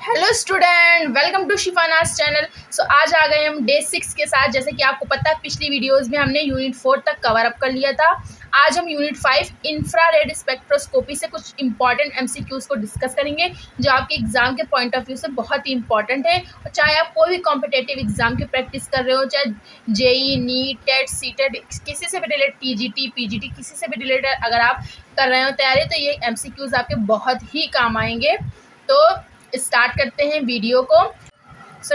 Hello student, welcome to शिफानास channel. So आज आ गए हम डे 6 के साथ। जैसे कि आपको पता है पिछली वीडियोस में हमने यूनिट 4 तक कवर अप कर लिया था। आज हम यूनिट 5 इंफ्रारेड स्पेक्ट्रोस्कोपी से कुछ इंपॉर्टेंट एमसीक्यूज को डिस्कस करेंगे जो आपके एग्जाम के पॉइंट ऑफ व्यू से बहुत ही इंपॉर्टेंट है। और चाहे आप कोई भी कॉम्पिटेटिव एग्जाम की प्रैक्टिस कर रहे हो, चाहे जेई, नीट, टेट, सीटेट, किसी से भी रिलेटेड, टीजीटी, पीजीटी, किसी से भी रिलेटेड अगर आप कर रहे हो तैयारी, तो ये एमसीक्यूज आपके बहुत ही काम आएंगे। तो स्टार्ट करते हैं वीडियो को।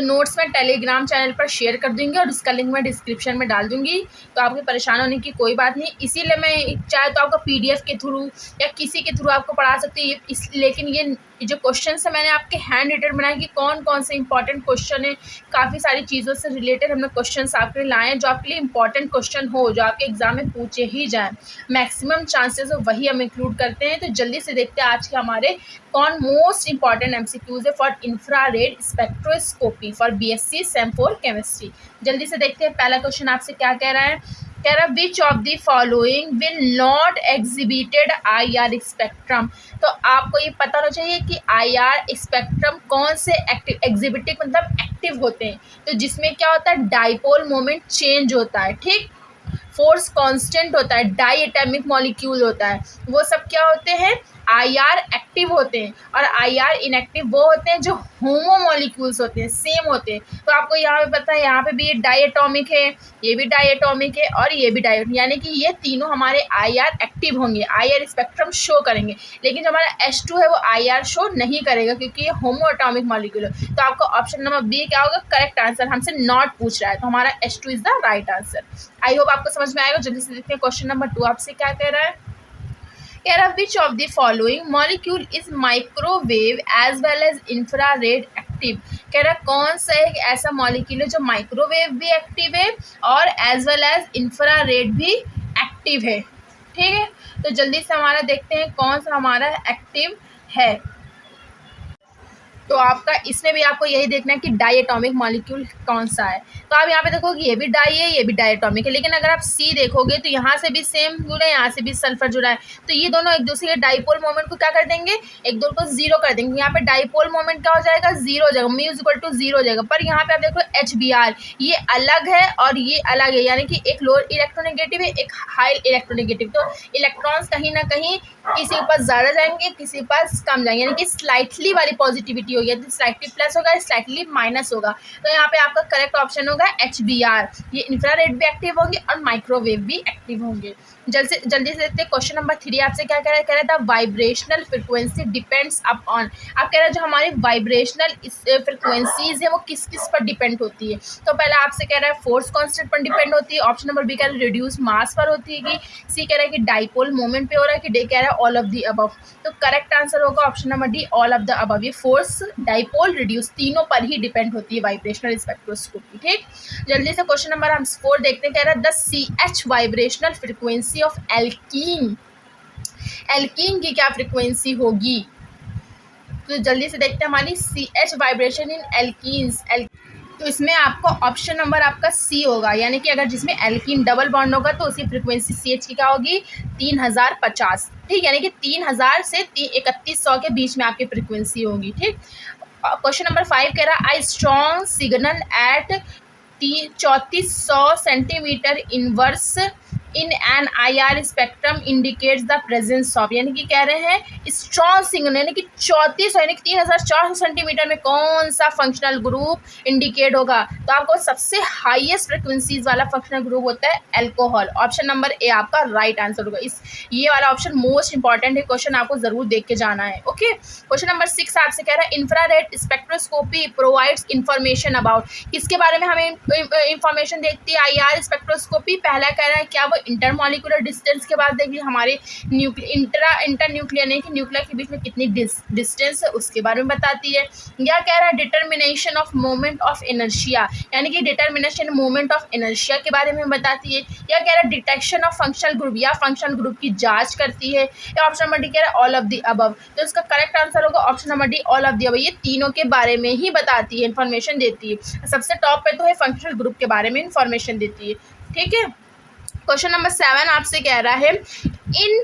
नोट्स मैं टेलीग्राम चैनल पर शेयर कर दूंगी और इसका लिंक मैं डिस्क्रिप्शन में डाल दूंगी, तो आपको परेशान होने की कोई बात नहीं। इसीलिए मैं चाहे तो आपको पीडीएफ के थ्रू या किसी के थ्रू आपको पढ़ा सकती हूँ, लेकिन ये जो क्वेश्चन है मैंने आपके हैंड रिटन बनाए कि कौन कौन से इंपॉर्टेंट क्वेश्चन है। काफ़ी सारी चीज़ों से रिलेटेड हमने क्वेश्चन आपके लिए लाए हैं जो आपके लिए इंपॉर्टेंट क्वेश्चन हो, जो आपके एग्जाम में पूछे ही जाए। मैक्सिमम चांसेस हो वही हम इंक्लूड करते हैं। तो जल्दी से देखते हैं आज के हमारे कौन मोस्ट इंपॉर्टेंट एमसीक्यूज है for infrared spectroscopy for BSc same 4 chemistry. जल्दी से देखते हैं पहला क्वेश्चन आपसे क्या कह रहा है। कह रहा है विच of the following will not exhibited IR spectrum. तो आपको ये पता होना चाहिए कि आईआर स्पेक्ट्रम कौन से एक्टिव एग्जिबिटिंग मतलब एक्टिव होते हैं। तो जिसमें क्या होता है, डाइपोल मोमेंट चेंज होता है, ठीक, फोर्स कांस्टेंट होता है, डाई एटॉमिक मॉलिक्यूल होता है, वो सब क्या होते हैं, आईआर एक्टिव होते हैं। और आईआर इनएक्टिव वो होते हैं जो होमो मॉलिक्यूल्स होते हैं, सेम होते हैं। तो आपको यहाँ पे पता है, यहाँ पे भी ये डाई एटॉमिक है, ये भी डाई एटॉमिक है और ये भी डाई, यानी कि ये तीनों हमारे आईआर एक्टिव होंगे, आईआर स्पेक्ट्रम शो करेंगे। लेकिन जो हमारा H2 है वो आईआर शो नहीं करेगा क्योंकि ये होमो एटॉमिक मॉलिक्यूल है। तो आपका ऑप्शन नंबर बी क्या होगा करेक्ट आंसर। हमसे नॉट पूछ रहा है तो हमारा H2 is the right answer. I hope आपको समझ में आएगा। जल्दी से देखते हैं क्वेश्चन नंबर 2 आपसे क्या कह रहा है। कह रहा which of the following molecule is microwave as well as infrared active. कह रहा कौन सा एक ऐसा मॉलिक्यूल है जो माइक्रोवेव भी एक्टिव है और एज वेल एज इंफ्रारेड भी एक्टिव है, ठीक है। तो जल्दी से हमारा देखते हैं कौन सा हमारा एक्टिव है। तो आपका इसमें भी आपको यही देखना है कि डाई एटॉमिक मॉलिक्यूल कौन सा है। तो आप यहाँ पे देखोगे ये भी डाई है, ये भी डाई एटॉमिक है। लेकिन अगर आप सी देखोगे तो यहाँ से भी सेम जुड़ा है, यहाँ से भी सल्फर जुड़ा है। तो ये दोनों एक दूसरे के डाईपोल मोमेंट को क्या कर देंगे, एक दो को जीरो कर देंगे। यहाँ पे डाईपोल मोमेंट क्या हो जाएगा, जीरो हो जाएगा, म्यू इक्वल टू जीरो हो जाएगा। पर यहाँ पे आप देखो HBr ये अलग है और ये अलग है, यानी कि एक लोअर इलेक्ट्रोनेगेटिव है, एक हाई इलेक्ट्रोनेगेटिव। तो इलेक्ट्रॉन्स कहीं ना कहीं किसी के पास ज़्यादा जाएंगे, किसी के पास कम जाएंगे, यानी कि स्लाइटली वाली पॉजिटिविटी होगी, स्लाइटली प्लस होगा, स्लाइटली माइनस होगा। तो यहाँ पे आपका करेक्ट ऑप्शन होगा HBr। ये इंफ्रारेड भी एक्टिव होंगे और माइक्रोवेव भी एक्टिव होंगे। जल्दी से देखते हैं क्वेश्चन नंबर 3 आपसे क्या कह रहा था, vibrational frequency depends up on. आप कह रहे हैं जो हमारी वाइब्रेशनल फ्रिक्वेंसीज है वो किस किस पर डिपेंड होती है। तो पहले आपसे कह रहा है फोर्स कांस्टेंट पर डिपेंड होती है, ऑप्शन नंबर बी कह रहा है रिड्यूस मास पर होती है, सी कह रहा है कि डाइपोल मोमेंट पे हो रहा है, कि डी कह रहा है ऑल ऑफ द अबव। तो करेक्ट आंसर होगा option number D, all of the above. ये फोर्स, डाइपोल, रिड्यूस तीनों पर ही डिपेंड होती है वाइब्रेशनल स्पेक्ट्रोस्कोपी, ठीक। जल्दी से क्वेश्चन नंबर हम 4 देखते हैं। कह रहा है the CH vibrational frequency of alkene. Alkene की क्या फ्रिक्वेंसी होगी। तो जल्दी से देखते हैं हमारी CH वाइब्रेशन इन एल्कीन्स। तो इसमें आपको ऑप्शन नंबर आपका सी होगा, यानी कि अगर जिसमें एल्कीन डबल बॉन्ड होगा तो उसकी फ्रिक्वेंसी CH की क्या होगी 3050, ठीक, यानी कि 3000 से 3100 के बीच में आपकी फ्रिक्वेंसी होगी, ठीक। क्वेश्चन नंबर 5 कह रहा है a strong signal at 3400 centimetre inverse in an IR spectrum indicates the presence of, यानी कि कह रहे हैं स्ट्रॉन्ग सिग्नल यानी कि 3400 यानी कि 3400 सेंटीमीटर में कौन सा फंक्शनल ग्रुप इंडिकेट होगा। तो आपको सबसे हाईएस्ट फ्रिक्वेंसीज वाला फंक्शनल ग्रुप होता है अल्कोहल। ऑप्शन नंबर ए आपका राइट आंसर होगा। ये वाला ऑप्शन मोस्ट इंपॉर्टेंट है, क्वेश्चन आपको जरूर देख के जाना है, ओके। क्वेश्चन नंबर 6 आपसे कह रहा है infrared spectroscopy provides information about, किसके बारे में हमें इंफॉर्मेशन देती है IR स्पेक्ट्रोस्कोपी। पहला कह रहा है क्या वो इंटरमॉलिक्यूलर डिस्टेंस के बाद देखिए हमारे इंटरन्यूक्लियर यानी कि न्यूक्लियर के बीच में कितनी डिस्टेंस है उसके बारे में बताती है। या कह रहा है determination of moment of inertia, यानी कि डिटर्मिनेशन मोमेंट ऑफ इनर्शिया के बारे में बताती है। या कह रहा है डिटेक्शन ऑफ फंक्शनल ग्रुप, या फंक्शनल ग्रुप की जांच करती है। या ऑप्शन नंबर डी कह रहा है ऑल ऑफ द अबव। तो इसका करेक्ट आंसर होगा option number D, all of the above. ये तीनों के बारे में ही बताती है, इन्फॉर्मेशन देती है। सबसे टॉप पे तो है फंक्शनल ग्रुप के बारे में इन्फॉर्मेशन देती है, ठीक है। क्वेश्चन नंबर 7 आपसे कह रहा है in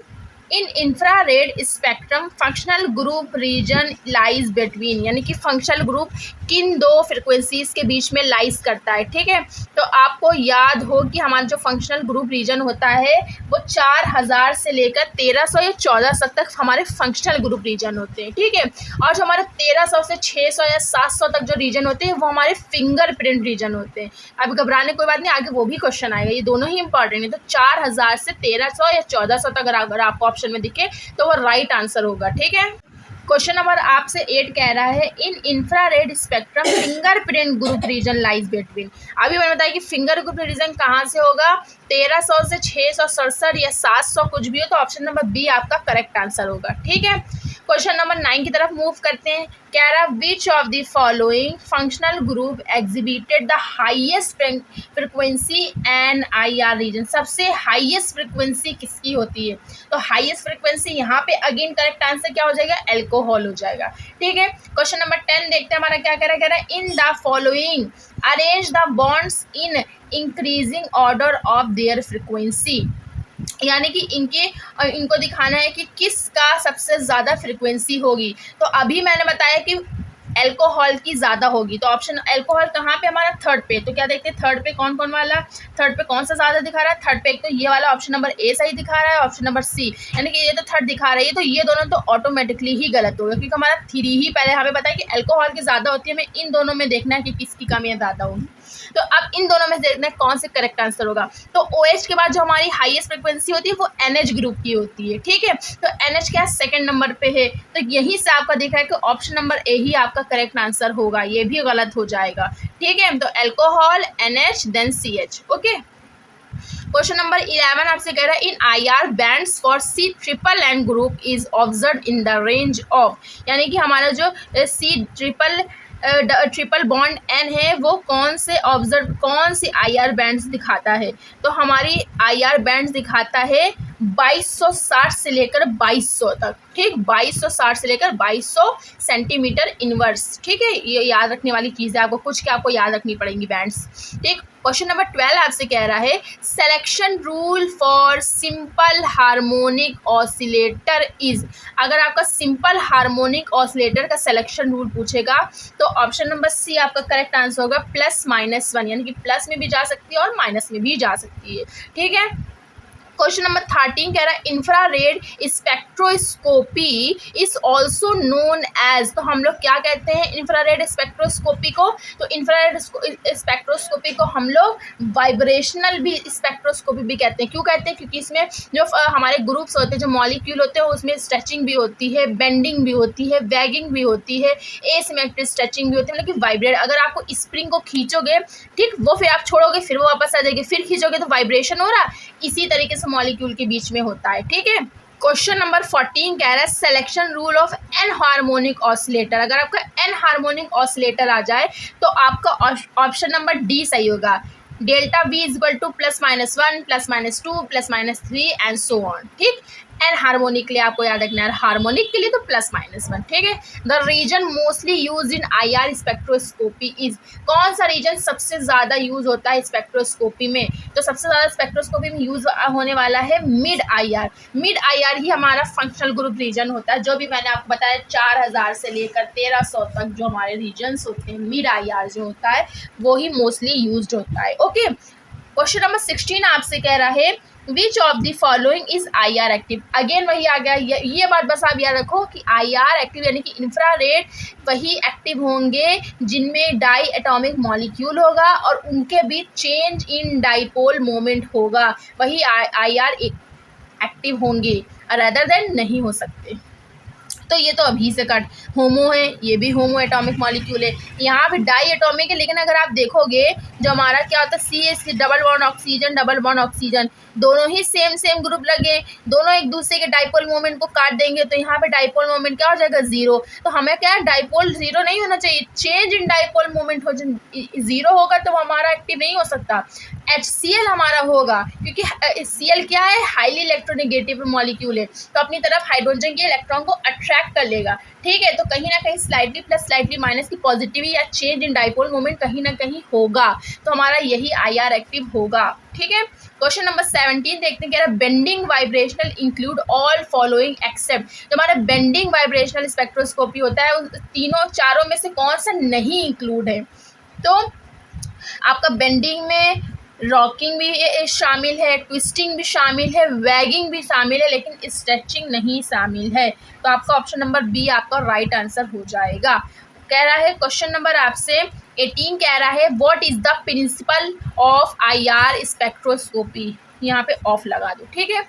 in infrared spectrum functional group region lies between, यानी कि फंक्शनल ग्रुप किन दो फ्रिक्वेंसीज के बीच में लाइज करता है। ठीक है, तो आपको याद हो कि हमारा जो फंक्शनल ग्रुप रीजन होता है वो 4000 से लेकर 1300 या 1400 तक हमारे फंक्शनल ग्रुप रीजन होते हैं। ठीक है, और जो हमारे 1300 से 600 या 700 तक जो रीजन होते हैं वो हमारे फिंगरप्रिंट रीजन होते हैं। अब घबराने कोई बात नहीं, आगे वो भी क्वेश्चन आएगा, ये दोनों ही इंपॉर्टेंट है। तो 4000 से 1300 या 1400 तक अगर आपको ऑप्शन में दिखे तो वो राइट आंसर होगा। ठीक है, क्वेश्चन नंबर आपसे 8 कह रहा है in infrared spectrum fingerprint group region lies between. अभी मैंने बताया कि फिंगर ग्रुप रीजन कहाँ से होगा, 1300 से 667 या 700 कुछ भी हो, तो ऑप्शन नंबर बी आपका करेक्ट आंसर होगा। ठीक है, क्वेश्चन नंबर 9 की तरफ मूव करते हैं। कह रहा which of the following functional group exhibited the highest frequency N I R region. सबसे हाईएस्ट फ्रिक्वेंसी किसकी होती है, तो हाईएस्ट फ्रिक्वेंसी यहाँ पे अगेन करेक्ट आंसर क्या हो जाएगा, एल्कोहल हो जाएगा। ठीक है, क्वेश्चन नंबर 10 देखते हैं हमारा क्या कह रहा है in the following arrange the bonds in increasing order of their frequency, यानी कि इनको दिखाना है कि किसका सबसे ज़्यादा फ्रिक्वेंसी होगी। तो अभी मैंने बताया कि एल्कोहल की ज़्यादा होगी, तो ऑप्शन एल्कोहल कहाँ पे हमारा थर्ड पे। तो क्या देखते हैं थर्ड पे कौन कौन वाला, थर्ड पे कौन सा ज़्यादा दिखा रहा है, थर्ड पे एक तो ये वाला ऑप्शन नंबर ए सही दिखा रहा है, ऑप्शन नंबर सी, यानी कि ये तो थर्ड दिखा रहा है, तो ये दोनों तो ऑटोमेटिकली ही गलत होगा क्योंकि हमारा 3 ही पहले हमें पता है कि एल्कोहल की ज़्यादा होती है। हमें इन दोनों में देखना है कि किसकी कमियाँ ज़्यादा होगी। तो अब इन दोनों में से देखना है कौन से करेक्ट आंसर होगा। तो OH के बाद जो हमारी हाईएस्ट फ्रिक्वेंसी होती है वो NH ग्रुप की होती है। ठीक है, तो NH क्या सेकंड नंबर पे है, तो यहीं से आपका दिख रहा है कि ऑप्शन नंबर ए ही आपका करेक्ट आंसर होगा, ये भी गलत हो जाएगा। ठीक है, तो alcohol NH then CH। Okay, question number 11 आपसे कह रहा है in IR bands for C triple and group is observe in the range of, यानी कि हमारा जो C ट्रिपल बॉन्ड N है वो कौन सी IR बैंड्स दिखाता है, तो हमारी IR बैंड्स दिखाता है 2260 से लेकर 2200 तक। ठीक, 2260 से लेकर 2200 सेंटीमीटर इनवर्स। ठीक है, ये याद रखने वाली चीज़ है, आपको याद रखनी पड़ेंगी बैंड्स। ठीक, क्वेश्चन नंबर 12 आपसे कह रहा है selection rule for simple harmonic oscillator is. अगर आपका सिंपल हार्मोनिक ऑसिलेटर का सिलेक्शन रूल पूछेगा तो ऑप्शन नंबर सी आपका करेक्ट आंसर होगा +-1, यानी कि प्लस में भी जा सकती है और माइनस में भी जा सकती है। ठीक है, क्वेश्चन नंबर 13 कह रहा है infrared spectroscopy is also known as, तो हम लोग क्या कहते हैं इंफ्रारेड स्पेक्ट्रोस्कोपी को, तो इंफ्रारेड स्पेक्ट्रोस्कोपी को हम लोग वाइब्रेशनल भी स्पेक्ट्रोस्कोपी भी कहते हैं। क्यों कहते हैं, क्योंकि इसमें जो हमारे ग्रुप्स होते हैं, जो मॉलिक्यूल होते हैं, उसमें स्ट्रेचिंग भी होती है, बेंडिंग भी होती है, वैगिंग भी होती है, एसिमेट्रिक स्ट्रेचिंग भी होती है, मतलब कि वाइब्रेट। अगर आपको स्प्रिंग को खींचोगे, ठीक, वो फिर आप छोड़ोगे फिर वो वापस आ जाएगी, फिर खींचोगे तो वाइब्रेशन हो रहा, इसी तरीके से मॉलिक्यूल के बीच में होता है। ठीक है, क्वेश्चन नंबर 14 कह रहा है selection rule of anharmonic oscillator. अगर आपका एन हार्मोनिक ऑसिलेटर आ जाए तो आपका ऑप्शन नंबर डी सही होगा, delta V is equal to +-1 +-2 +-3 and so on. ठीक, एन हार्मोनिक के लिए आपको याद रखना है, हार्मोनिक के लिए तो +-1। ठीक है, the region mostly use in IR spectroscopy is, कौन सा रीजन सबसे ज़्यादा यूज होता है स्पेक्ट्रोस्कोपी में, तो सबसे ज़्यादा स्पेक्ट्रोस्कोपी में यूज होने वाला है मिड IR। मिड IR ही हमारा फंक्शनल ग्रुप रीजन होता है, जो भी मैंने आपको बताया 4000 से लेकर 1300 तक जो हमारे रीजन्स होते हैं, मिड IR जो होता है वो ही मोस्टली यूज होता है। ओके, क्वेश्चन नंबर 16 आपसे कह रहा है विच of the following is IR active. Again वही आ गया, ये बात बस आप याद रखो कि IR एक्टिव यानी कि इंफ्रारेड वही एक्टिव होंगे जिनमें डाई एटॉमिक मॉलिक्यूल होगा और उनके बीच चेंज इन डाइपोल मोमेंट होगा, वही IR एक्टिव होंगे, अदर देन नहीं हो सकते। तो ये तो अभी से कट होमो है, ये भी होमो एटॉमिक मॉलिक्यूल है, यहाँ पे डाई एटॉमिक है, लेकिन अगर आप देखोगे जो हमारा क्या होता है CH डबल बॉन्ड ऑक्सीजन दोनों ही सेम ग्रुप लगे, दोनों एक दूसरे के डाइपोल मोमेंट को काट देंगे, तो यहाँ पे डाइपोल मोमेंट क्या हो जाएगा 0। तो हमें क्या है, डाइपोल 0 नहीं होना चाहिए, चेंज इन डाइपोल मोमेंट हो, 0 होगा तो वो हमारा एक्टिव नहीं हो सकता। HCl हमारा होगा क्योंकि Cl क्या है, हाईली इलेक्ट्रोनेगेटिव मॉलिक्यूल है, तो अपनी तरफ हाइड्रोजन के इलेक्ट्रॉन को अट्रैक्ट इम्पैक्ट कर लेगा, ठीक है। तो कहीं ना कहीं स्लाइटली प्लस स्लाइटली माइनस की पॉजिटिव या चेंज इन डाइपोल मोमेंट कहीं ना कहीं होगा, तो हमारा यही IR एक्टिव होगा, ठीक है। क्वेश्चन नंबर 17 देखते हैं, कह रहा है bending vibrational include all following except. जो हमारा बेंडिंग वाइब्रेशनल स्पेक्ट्रोस्कोपी होता है उस तीनों चारों में से कौन सा नहीं इंक्लूड है। तो आपका बेंडिंग में रॉकिंग भी शामिल है, ट्विस्टिंग भी शामिल है, वैगिंग भी शामिल है, लेकिन स्ट्रेचिंग नहीं शामिल है। तो आपका ऑप्शन नंबर बी आपका राइट आंसर हो जाएगा। कह रहा है क्वेश्चन नंबर आपसे 18 कह रहा है what is the principle of IR spectroscopy. यहाँ पे ऑफ लगा दो, ठीक है।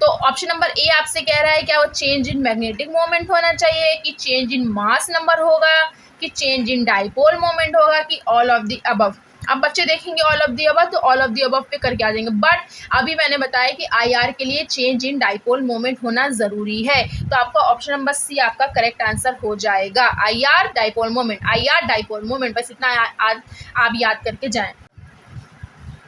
तो ऑप्शन नंबर ए आपसे कह रहा है क्या वो चेंज इन मैग्नेटिक मोमेंट होना चाहिए, कि चेंज इन मास नंबर होगा, कि चेंज इन डाइपोल मोमेंट होगा, कि ऑल ऑफ द अबव। अब बच्चे देखेंगे ऑल ऑफ दी अबव, तो ऑल ऑफ दी अबव पे करके आ जाएंगे, बट अभी मैंने बताया कि IR के लिए चेंज इन डाइपोल मोमेंट होना जरूरी है। तो आपका ऑप्शन नंबर सी आपका करेक्ट आंसर हो जाएगा, IR dipole moment, IR dipole moment, बस इतना आज आप याद करके जाएं।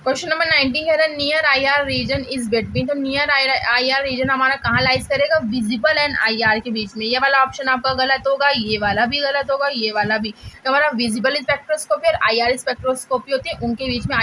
क्वेश्चन नंबर 19 कह रहा है near IR region is between. तो नियर IR रीजन हमारा कहाँ लाइज करेगा, विजिबल एंड IR के बीच में। ये वाला ऑप्शन आपका गलत होगा, ये वाला भी गलत होगा, ये वाला भी। तो हमारा विजिबल स्पेक्ट्रोस्कोपी और IR स्पेक्ट्रोस्कोपी होती है, उनके बीच में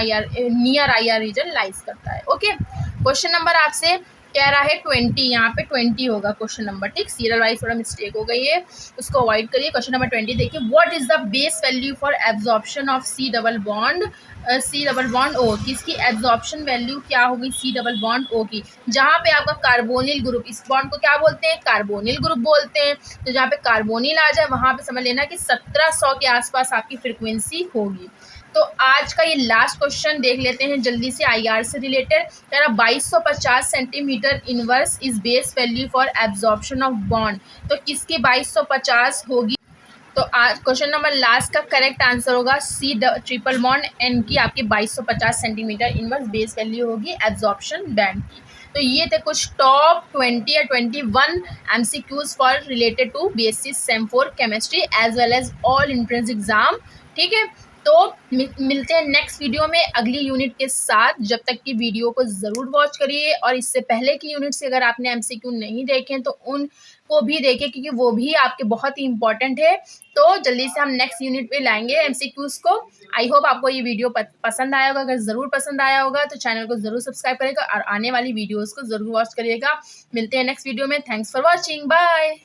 नियर IR रीजन लाइज करता है, ओके। क्वेश्चन नंबर आपसे कह रहा है 20, यहाँ पे 20 होगा क्वेश्चन नंबर, ठीक। सीरियल वाइज थोड़ा मिस्टेक हो गई है, उसको अवॉइड करिए। क्वेश्चन नंबर 20 देखिए, what is the base value for absorption of C double bond O। किसकी एब्जॉर्प्शन वैल्यू क्या होगी C डबल बॉन्ड O की। जहाँ पे आपका कार्बोनिल ग्रुप, इस बॉन्ड को क्या बोलते हैं, कार्बोनिल ग्रुप बोलते हैं। तो जहाँ पे कार्बोनिल आ जाए वहाँ पे समझ लेना कि 1700 के आसपास आपकी फ्रिक्वेंसी होगी। तो आज का ये लास्ट क्वेश्चन देख लेते हैं जल्दी से IR से रिलेटेड। कह रहा 2250 centimetre inverse is base value for absorption of bond. तो किसकी 2250 होगी। तो आज क्वेश्चन नंबर लास्ट का करेक्ट आंसर होगा C ट्रिपल बॉन्ड N की आपकी 2250 सेंटीमीटर इनवर्स बेस वैल्यू होगी एब्जॉर्प्शन बैंड की। तो ये थे कुछ टॉप 20 या 21 MCQs for related to BSc sem 4 chemistry as well as all entrance exam, ठीक है। तो मिलते हैं नेक्स्ट वीडियो में अगली यूनिट के साथ। जब तक की वीडियो को ज़रूर वॉच करिए, और इससे पहले की यूनिट से अगर आपने MCQ नहीं देखे तो उनको भी देखें, क्योंकि वो भी आपके बहुत ही इंपॉर्टेंट है। तो जल्दी से हम नेक्स्ट यूनिट पे लाएंगे MCQs को। आई होप आपको ये वीडियो पसंद आया होगा। अगर ज़रूर पसंद आया होगा तो चैनल को ज़रूर सब्सक्राइब करेगा और आने वाली वीडियोज़ को ज़रूर वॉच करिएगा। मिलते हैं नेक्स्ट वीडियो में। Thanks for watching, bye.